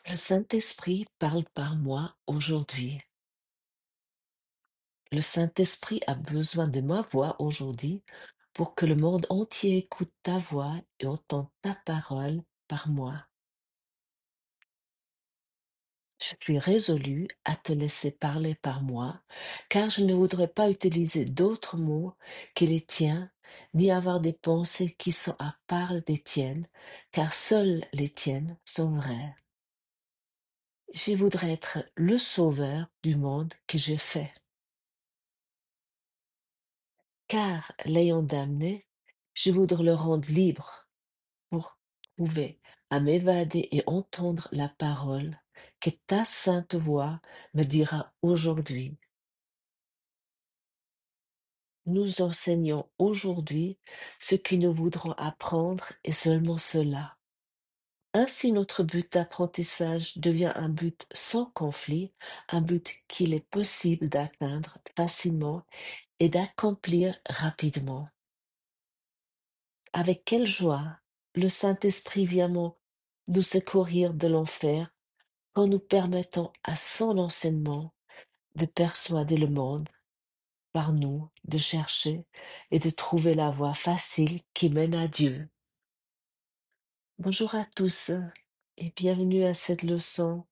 Le Saint-Esprit parle par moi aujourd'hui. Le Saint-Esprit a besoin de ma voix aujourd'hui pour que le monde entier écoute ta voix et entende ta parole par moi. Je suis résolue à te laisser parler par moi, car je ne voudrais pas utiliser d'autres mots que les tiens, ni avoir des pensées qui sont à part des tiennes, car seules les tiennes sont vraies. Je voudrais être le sauveur du monde que j'ai fait. Car l'ayant damné, je voudrais le rendre libre pour trouver à m'évader et entendre la parole que ta sainte voix me dira aujourd'hui. Nous enseignons aujourd'hui ce que nous voudrons apprendre et seulement cela. Ainsi notre but d'apprentissage devient un but sans conflit, un but qu'il est possible d'atteindre facilement et d'accomplir rapidement. Avec quelle joie le Saint-Esprit vient nous secourir de l'enfer quand nous permettons à son enseignement de persuader le monde par nous, de chercher et de trouver la voie facile qui mène à Dieu. Bonjour à tous et bienvenue à cette leçon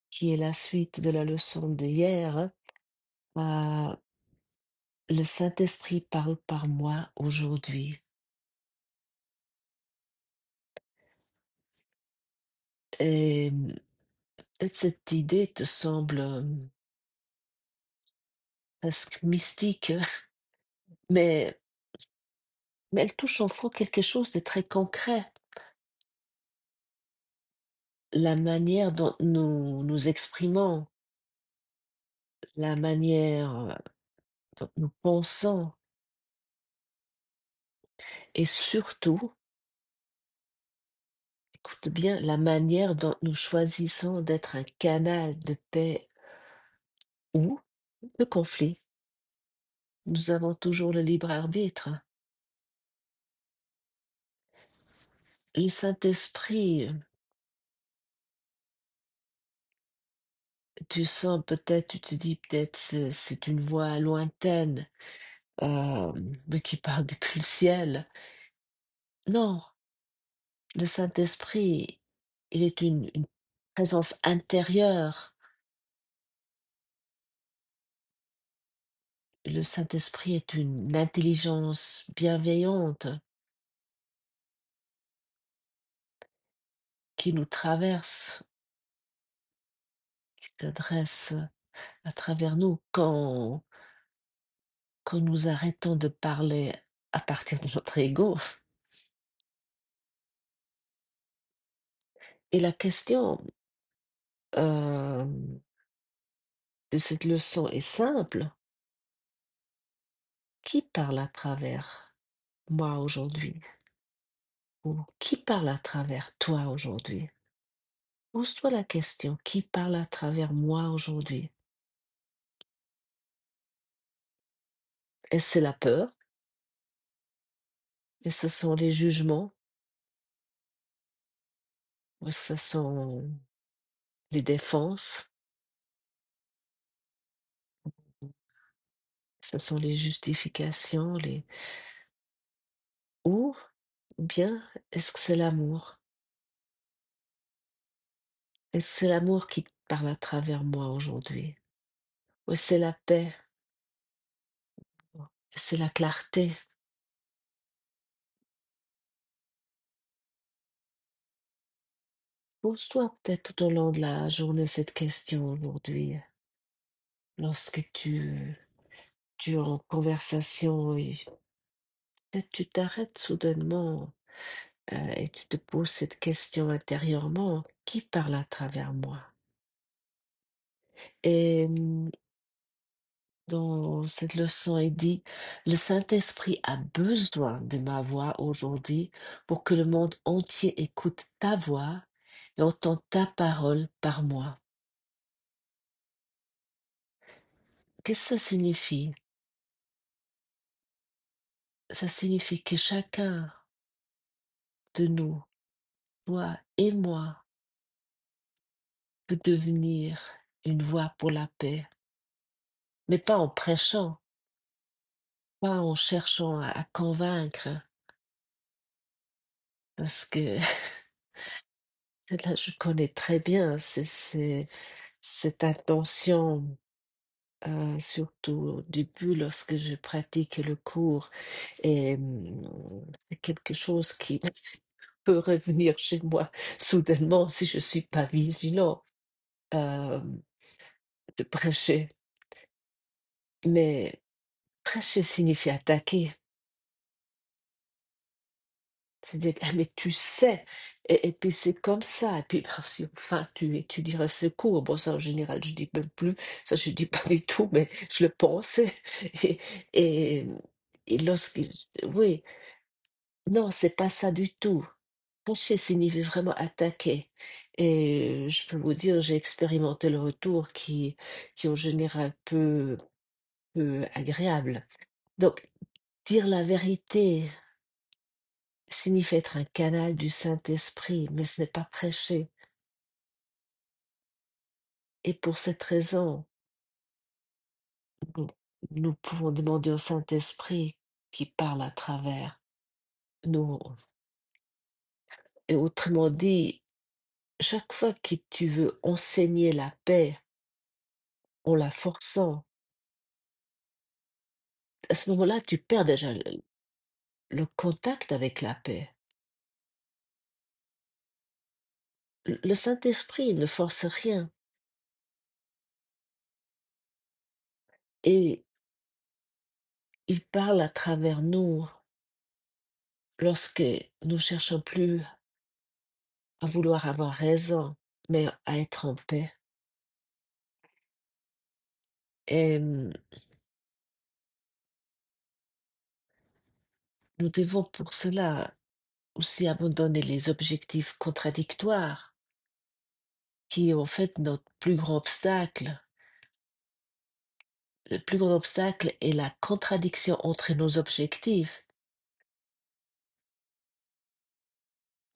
qui est la suite de la leçon d'hier. Euh, le Saint-Esprit parle par moi aujourd'hui. Et peut-être cette idée te semble presque mystique, mais, mais elle touche en fond quelque chose de très concret. La manière dont nous nous exprimons, la manière dont nous pensons et surtout, écoute bien, la manière dont nous choisissons d'être un canal de paix ou de conflit. Nous avons toujours le libre arbitre. Le Saint-Esprit, tu sens peut-être, tu te dis peut-être c'est une voix lointaine, euh, mais qui part depuis le ciel. Non, le Saint-Esprit, il est une présence intérieure. Le Saint-Esprit est une intelligence bienveillante qui nous traverse, qui s'adresse à travers nous quand nous arrêtons de parler à partir de notre ego. Et la question euh, de cette leçon est simple. Qui parle à travers moi aujourd'hui? Ou qui parle à travers toi aujourd'hui? Pose-toi la question, qui parle à travers moi aujourd'hui? Est-ce c'est la peur? Et ce sont les jugements? Ou ce sont les défenses? Ce sont les justifications? Ou bien est-ce que c'est l'amour? Est-ce que c'est l'amour qui parle à travers moi aujourd'hui? Ou c'est la paix? C'est la clarté? Pose-toi peut-être tout au long de la journée cette question aujourd'hui. Lorsque tu es en conversation et peut-être tu t'arrêtes soudainement et tu te poses cette question intérieurement, qui parle à travers moi? Et dans cette leçon, il dit, le Saint-Esprit a besoin de ma voix aujourd'hui pour que le monde entier écoute ta voix et entende ta parole par moi. Qu'est-ce que ça signifie? Ça signifie que chacun de nous, toi et moi, peut devenir une voie pour la paix, mais pas en prêchant, pas en cherchant à convaincre, parce que celle-là, je connais très bien, c'est cette intention, surtout au début lorsque je pratique le cours et c'est quelque chose qui peut revenir chez moi soudainement si je suis pas vigilant, hem, de prêcher. Mais prêcher signifie attaquer. C'est-à-dire: «Ah mais tu sais et puis c'est comme ça et puis bah, si enfin tu étudierais ce cours». Bon ça en général je dis même plus, ça je dis pas du tout, mais je le pensais et et et lorsque oui, non, c'est pas ça du tout. Prêcher signifie vraiment attaquer et je peux vous dire, j'ai expérimenté le retour qui en général peu agréable. Donc dire la vérité signifie être un canal du Saint-Esprit, mais ce n'est pas prêcher. Et pour cette raison, nous, nous pouvons demander au Saint-Esprit qui parle à travers nous. Et autrement dit, chaque fois que tu veux enseigner la paix en la forçant, à ce moment-là, tu perds déjà le contact avec la paix. Le Saint-Esprit il ne force rien. Et il parle à travers nous lorsque nous cherchons plus à vouloir avoir raison, mais à être en paix. Et nous devons pour cela aussi abandonner les objectifs contradictoires qui, en fait, notre plus grand obstacle. Le plus grand obstacle est la contradiction entre nos objectifs.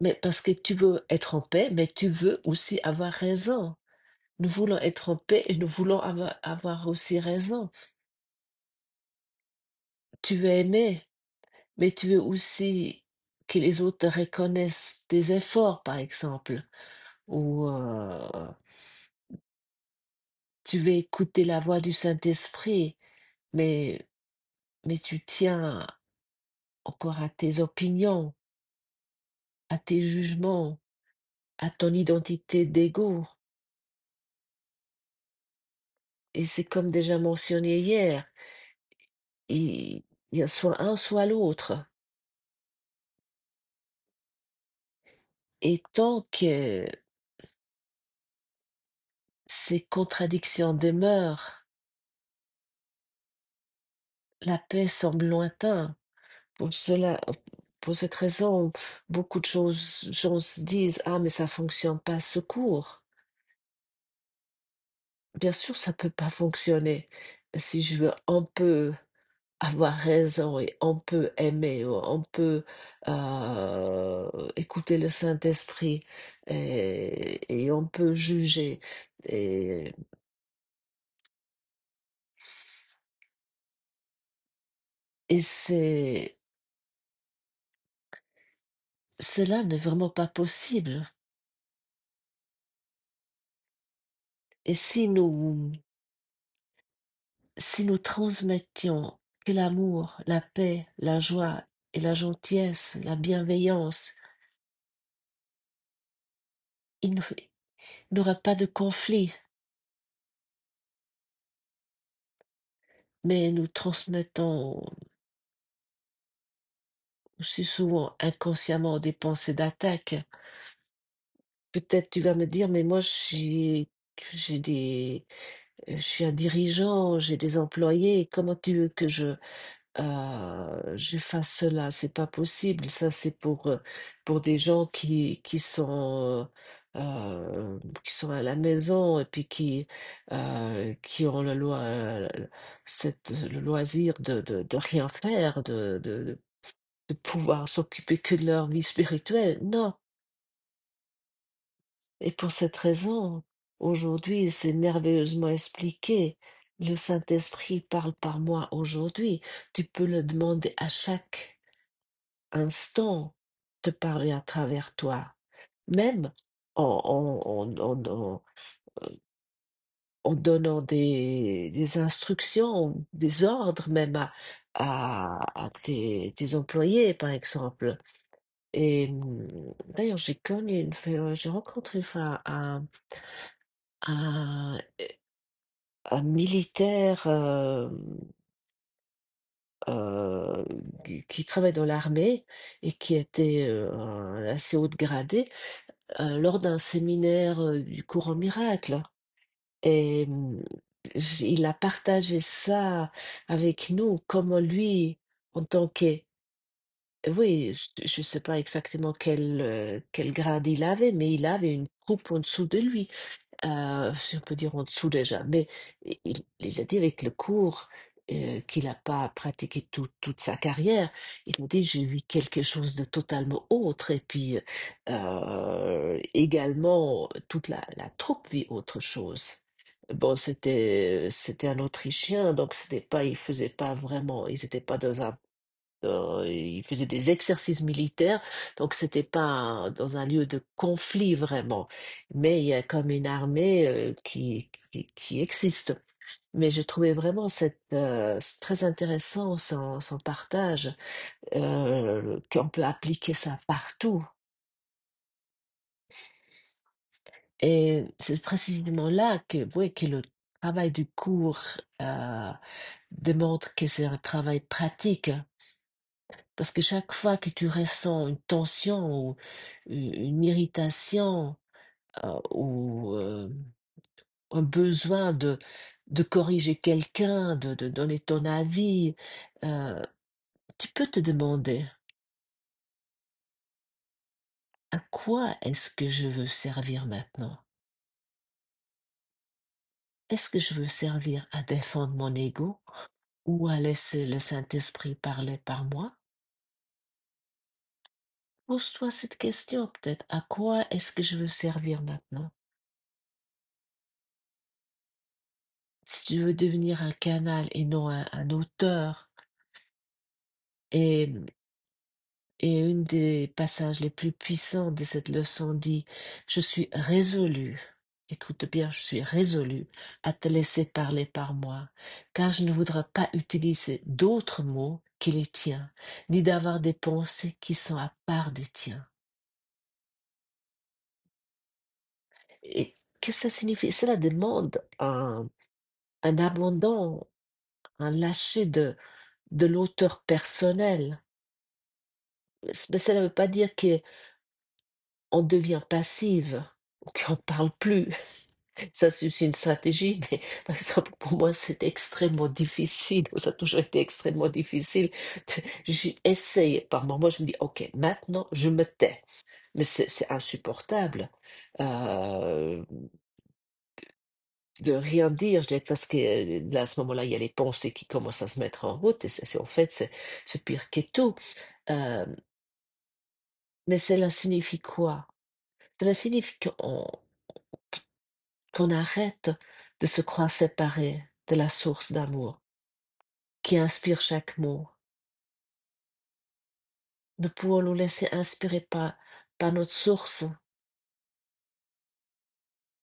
Mais parce que tu veux être en paix, mais tu veux aussi avoir raison. Nous voulons être en paix et nous voulons avoir aussi raison. Tu veux aimer, mais tu veux aussi que les autres te reconnaissent tes efforts, par exemple. Ou tu veux écouter la voix du Saint-Esprit, mais, mais tu tiens encore à tes opinions, à tes jugements, à ton identité d'ego. Et c'est comme déjà mentionné hier, il, il y a soit un, soit l'autre. Et tant que ces contradictions demeurent, la paix semble lointaine. Pour cela, pour cette raison, beaucoup de gens se disent: «Ah mais ça fonctionne pas ce cours». Bien sûr, ça peut pas fonctionner. Si je veux on peut avoir raison et on peut aimer, ou on peut, écouter le Saint-Esprit et on peut juger et et cela n'est vraiment pas possible. Et si nous transmettions que l'amour, la paix, la joie et la gentillesse, la bienveillance, il n'y aura pas de conflit, mais nous transmettons aussi souvent inconsciemment des pensées d'attaque. Peut-être tu vas me dire, mais moi j'ai je suis un dirigeant, j'ai des employés, comment tu veux que je fasse cela? C'est pas possible. Ça, c'est pour des gens qui sont à la maison et puis qui ont le loisir de rien faire, de pouvoir s'occuper que de leur vie spirituelle. Non. Et pour cette raison. Aujourd'hui, c'est merveilleusement expliqué. Le Saint-Esprit parle par moi aujourd'hui. Tu peux le demander à chaque instant de parler à travers toi. Même en en donnant des instructions, des ordres même à tes employés, par exemple. Et d'ailleurs, j'ai rencontré une fois un, un militaire euh, qui travaille dans l'armée et qui était assez haut gradé lors d'un séminaire du courant miracle. Et il a partagé ça avec nous, comment lui, en tant que oui, je sais pas exactement quel grade il avait, mais il avait une troupe en dessous de lui, si on peut dire en dessous déjà. Mais il a dit avec le cours qu'il n'a pas pratiqué toute sa carrière, il a dit j'ai vu quelque chose de totalement autre. Et puis également toute la troupe vit autre chose. Bon, c'était un Autrichien, donc c'était pas, il faisait pas vraiment, ils étaient pas dans un il faisait des exercices militaires, donc c'était pas dans un lieu de conflit vraiment, mais il y a comme une armée qui existe. Mais je trouvais vraiment c'est très intéressant son partage, qu'on peut appliquer ça partout. Et c'est précisément là que, oui, que le travail du cours démontre que c'est un travail pratique. Parce que chaque fois que tu ressens une tension ou une irritation ou un besoin de corriger quelqu'un, de donner ton avis, euh, tu peux te demander à quoi est-ce que je veux servir maintenant? Est-ce que je veux servir à défendre mon ego ou à laisser le Saint-Esprit parler par moi? Pose-toi cette question peut-être. À quoi est-ce que je veux servir maintenant? Si tu veux devenir un canal et non un auteur, et, et une des passages les plus puissants de cette leçon dit, je suis résolu, écoute bien, je suis résolu à te laisser parler par moi, car je ne voudrais pas utiliser d'autres mots que les tiens, ni d'avoir des pensées qui sont à part des tiens. Et qu'est-ce que ça signifie? Cela demande un abandon, un lâcher de l'auteur personnel. Mais ça ne veut pas dire qu'on devient passive ou qu'on parle plus. Ça, c'est aussi une stratégie, mais par exemple, pour moi, c'est extrêmement difficile. Ça a toujours été extrêmement difficile. J'essaye par moments, je me dis, OK, maintenant, je me tais. Mais c'est insupportable de rien dire, je dirais, parce que là, à ce moment-là, il y a les pensées qui commencent à se mettre en route, et en fait, c'est pire que tout. Euh, mais cela signifie quoi? Cela signifie qu'on arrête de se croire séparé de la source d'amour qui inspire chaque mot. Nous pouvons nous laisser inspirer par notre source,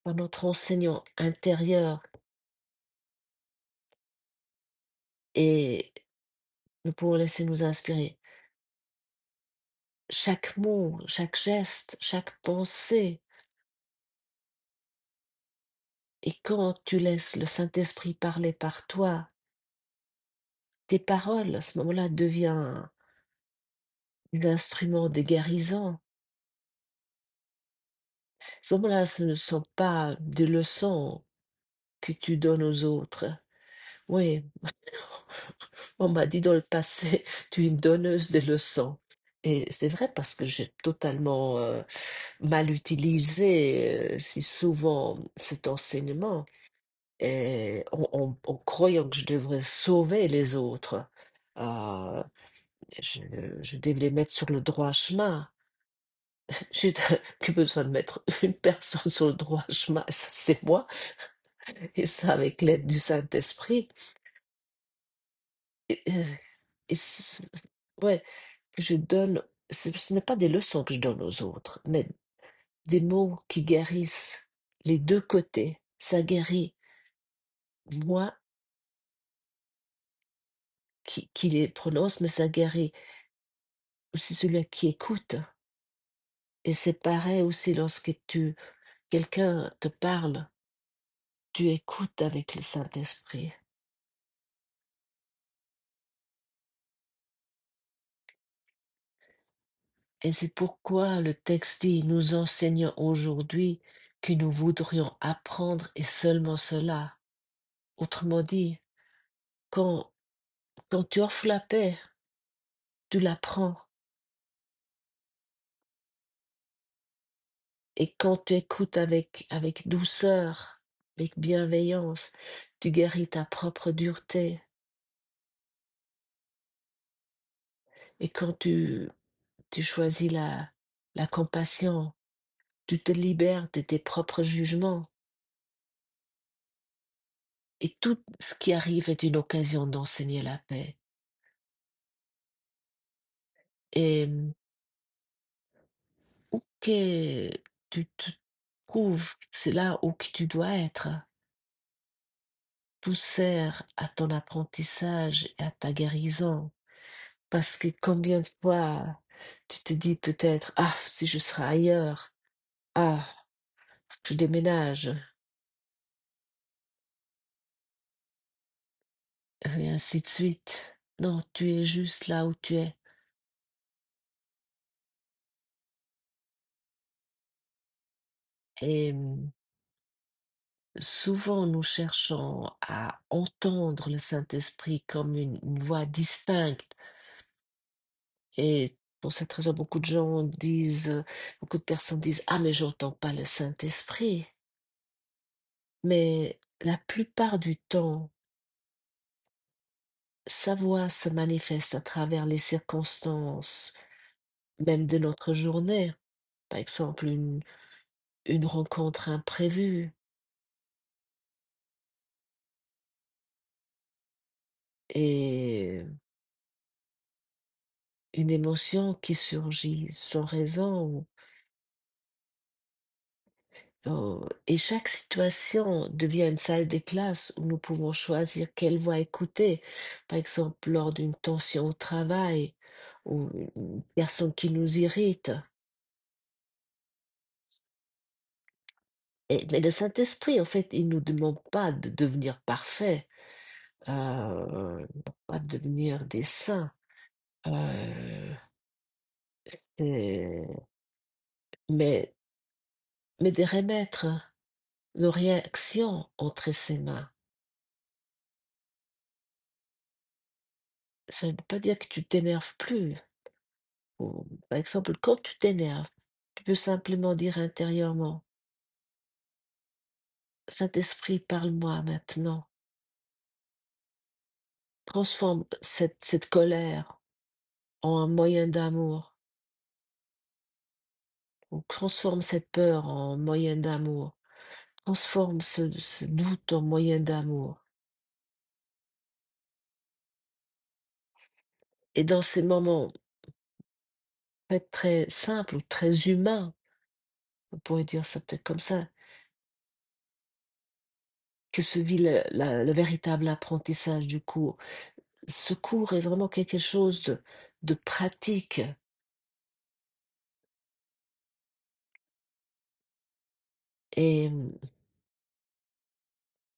par notre enseignant intérieur, et nous pouvons laisser nous inspirer chaque mot, chaque geste, chaque pensée. Et quand tu laisses le Saint-Esprit parler par toi, tes paroles, à ce moment-là, deviennent un instrument de guérison. À ce moment-là, ce ne sont pas des leçons que tu donnes aux autres. Oui, on m'a dit dans le passé, tu es une donneuse de leçons. Et c'est vrai parce que j'ai totalement mal utilisé si souvent cet enseignement, et en croyant que je devrais sauver les autres. Euh, je, je devais les mettre sur le droit chemin. j'ai que besoin de mettre une personne sur le droit chemin, et ça, c'est moi, et ça avec l'aide du Saint-Esprit. Et ouais, que je donne, ce n'est pas des leçons que je donne aux autres, mais des mots qui guérissent les 2 côtés. Ça guérit moi qui les prononce, mais ça guérit aussi celui qui écoute. Et c'est pareil aussi lorsque quelqu'un te parle, tu écoutes avec le Saint-Esprit. Et c'est pourquoi le texte dit: «Nous enseignons aujourd'hui que nous voudrions apprendre et seulement cela». Autrement dit, quand quand tu offres la paix, tu la prends, et quand tu écoutes avec douceur, avec bienveillance, tu guéris ta propre dureté, et quand tu choisis la compassion, tu te libères de tes propres jugements, et tout ce qui arrive est une occasion d'enseigner la paix. Et où que tu te trouves, c'est là où que tu dois être. Tout sert à ton apprentissage et à ta guérison. Parce que combien de fois tu te dis peut-être: «Ah, si je serais ailleurs, ah, je déménage», et ainsi de suite. Non, tu es juste là où tu es. Et souvent nous cherchons à entendre le Saint-Esprit comme une voix distincte, et pour cette raison, beaucoup de personnes disent: «Ah, mais j'entends pas le Saint-Esprit». Mais la plupart du temps, sa voix se manifeste à travers les circonstances, même de notre journée. Par exemple, une rencontre imprévue, et une émotion qui surgit sans raison. Et chaque situation devient une salle de classe où nous pouvons choisir quelle voix écouter. Par exemple, lors d'une tension au travail ou une personne qui nous irrite. Mais le Saint-Esprit, en fait, il nous demande pas de devenir parfaits, pas de devenir des saints. Heu, c'est mais de remettre nos réactions entre ses mains. Ça ne veut pas dire que tu t'énerves plus. Ou, par exemple, quand tu t'énerves, tu peux simplement dire intérieurement: «Saint-Esprit, parle-moi maintenant. Transforme cette colère en un moyen d'amour, ou transforme cette peur en moyen d'amour. Transforme ce doute en moyen d'amour». Et dans ces moments peut-être très simples ou très humains, on pourrait dire ça peut-être comme ça, que se vit le véritable apprentissage du cours. Ce cours est vraiment quelque chose de pratique. Et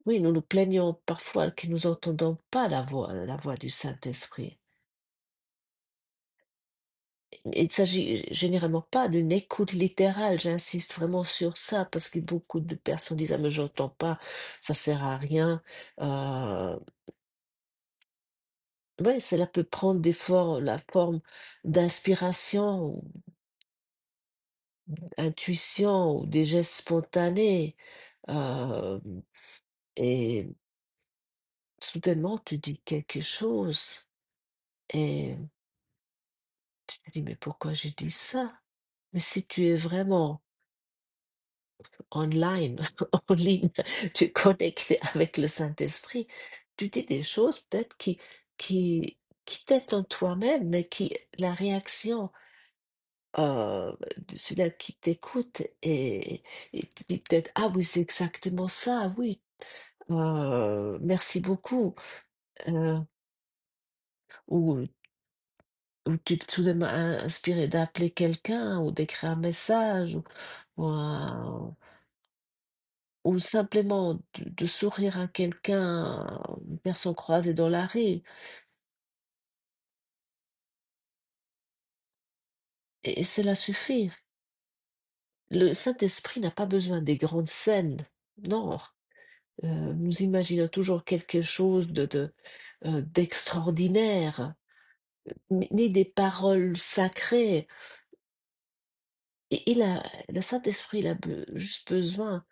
oui, nous nous plaignons parfois que nous entendons pas la voix du Saint-Esprit. Il ne s'agit généralement pas d'une écoute littérale, j'insiste vraiment sur ça, parce que beaucoup de personnes disent: «Ah, mais j'entends pas, ça sert à rien». Heu, ouais, cela peut prendre la forme d'inspiration, ou d'intuition, ou des gestes spontanés, hem et soudainement tu dis quelque chose, et tu te dis: «Mais pourquoi j'ai dit ça?» Mais si tu es vraiment online, en ligne, tu es connecté avec le Saint-Esprit, tu dis des choses peut-être qui, qui t'aident en toi-même, mais qui, la réaction de celui-là qui t'écoute et te dit peut-être, ah oui, c'est exactement ça, oui, merci beaucoup. Euh, ou, ou tu es soudainement inspiré d'appeler quelqu'un ou d'écrire un message ou, ou simplement de sourire à quelqu'un, une personne croisée dans la rue. Et cela suffit. Le Saint-Esprit n'a pas besoin des grandes scènes. Non. Nous imaginons toujours quelque chose d'extraordinaire, ni des paroles sacrées. Et le Saint-Esprit, il a juste besoin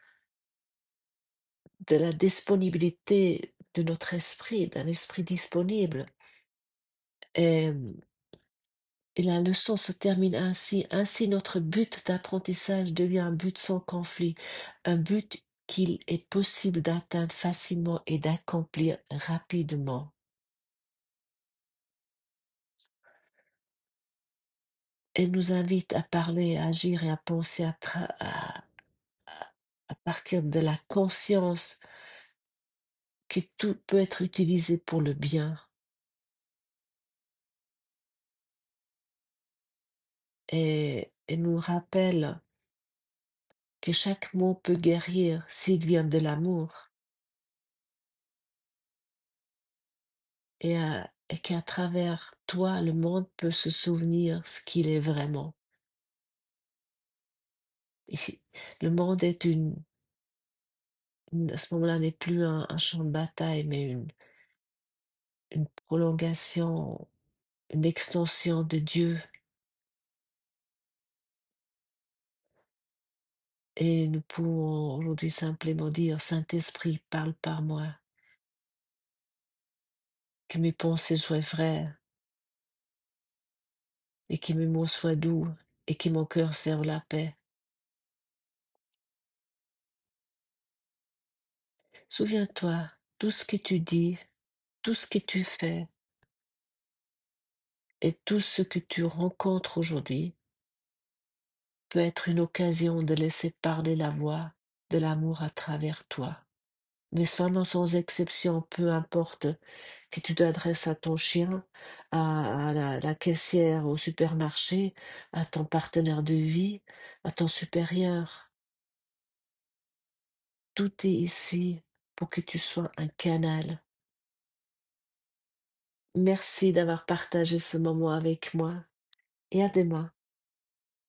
de la disponibilité de notre esprit, d'un esprit disponible. Et, et la leçon se termine ainsi. Ainsi, notre but d'apprentissage devient un but sans conflit, un but qu'il est possible d'atteindre facilement et d'accomplir rapidement. Elle nous invite à parler, à agir et à penser à partir de la conscience que tout peut être utilisé pour le bien. Et elle nous rappelle que chaque mot peut guérir s'il vient de l'amour et qu'à travers toi, le monde peut se souvenir ce qu'il est vraiment. Et le monde est à ce moment-là, n'est plus un champ de bataille, mais une prolongation, une extension de Dieu. Et nous pouvons aujourd'hui simplement dire, Saint-Esprit, parle par moi, que mes pensées soient vraies et que mes mots soient doux et que mon cœur serve la paix. Souviens-toi, tout ce que tu dis, tout ce que tu fais et tout ce que tu rencontres aujourd'hui peut être une occasion de laisser parler la voix de l'amour à travers toi. Mais vraiment sans exception, peu importe que tu t'adresses à ton chien, à la caissière au supermarché, à ton partenaire de vie, à ton supérieur. Tout est ici pour que tu sois un canal. Merci d'avoir partagé ce moment avec moi et à demain.